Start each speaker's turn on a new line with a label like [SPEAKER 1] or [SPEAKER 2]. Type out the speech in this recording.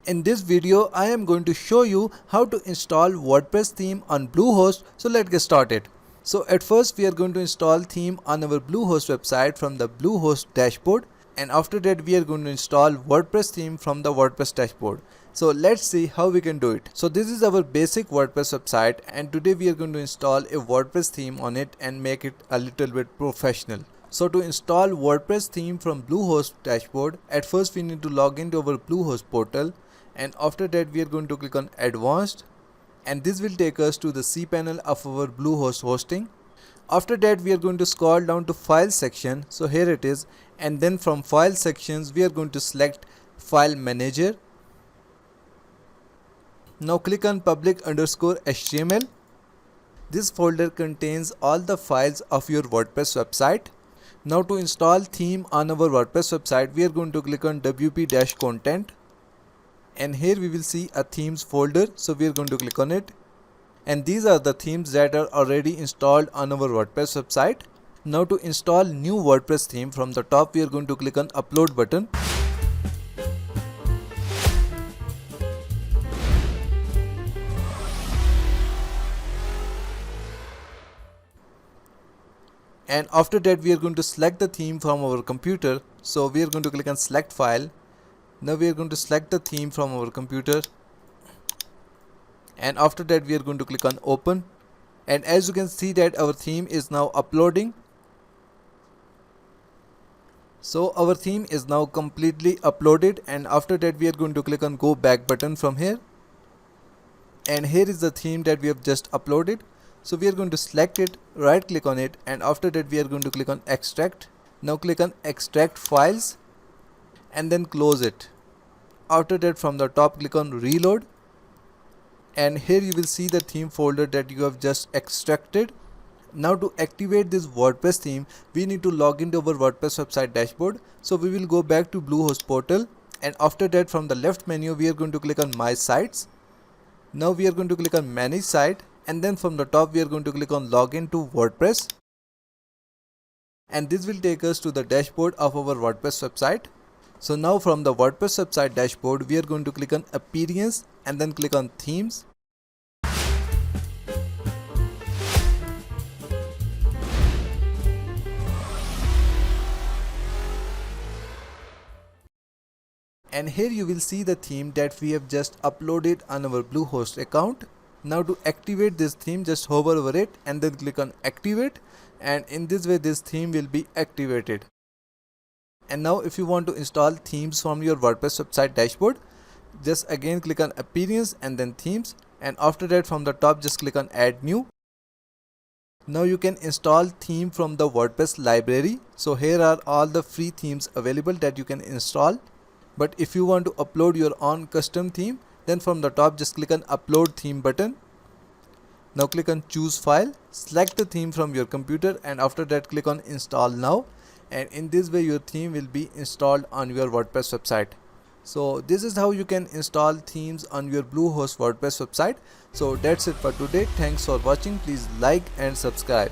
[SPEAKER 1] In this video, I am going to show you how to install WordPress theme on Bluehost. So let's get started. So at first we are going to install theme on our Bluehost website from the Bluehost dashboard, and after that we are going to install WordPress theme from the WordPress dashboard. So let's see how we can do it. So this is our basic WordPress website, and today we are going to install a WordPress theme on it and make it a little bit professional. So to install WordPress theme from Bluehost dashboard, at first we need to log into our Bluehost portal, and after that we are going to click on advanced, and this will take us to the cPanel of our Bluehost hosting. After that we are going to scroll down to file section, so here it is, and then from file sections we are going to select file manager. Now click on public_HTML. This folder contains all the files of your WordPress website. Now to install theme on our WordPress website, we are going to click on wp-content, and here we will see a themes folder, so we are going to click on it, and these are the themes that are already installed on our WordPress website. Now to install new WordPress theme, from the top we are going to click on upload button. And after that we are going to select the theme from our computer, so we are going to click on select file. Now we are going to select the theme from our computer, and after that we are going to click on open, and as you can see that our theme is now uploading. So our theme is now completely uploaded, and after that we are going to click on go back button from here, and here is the theme that we have just uploaded. So we are going to select it, right click on it, and after that we are going to click on extract. Now click on extract files and then close it. After that from the top click on reload, and here you will see the theme folder that you have just extracted. Now to activate this WordPress theme, we need to log into our WordPress website dashboard. So we will go back to Bluehost portal, and after that from the left menu we are going to click on my sites. Now we are going to click on manage site, and then from the top we are going to click on login to WordPress, and this will take us to the dashboard of our WordPress website. So now from the WordPress website dashboard we are going to click on appearance and then click on themes. And here you will see the theme that we have just uploaded on our Bluehost account. Now to activate this theme, just hover over it and then click on activate, and in this way this theme will be activated. And now if you want to install themes from your WordPress website dashboard, just again click on appearance and then themes, and after that from the top just click on add new. Now you can install theme from the WordPress library. So here are all the free themes available that you can install. But if you want to upload your own custom theme, then from the top just click on upload theme button. Now click on choose file, select the theme from your computer, and after that click on install now, and in this way your theme will be installed on your WordPress website. So this is how you can install themes on your Bluehost WordPress website. So that's it for today. Thanks for watching. Please like and subscribe.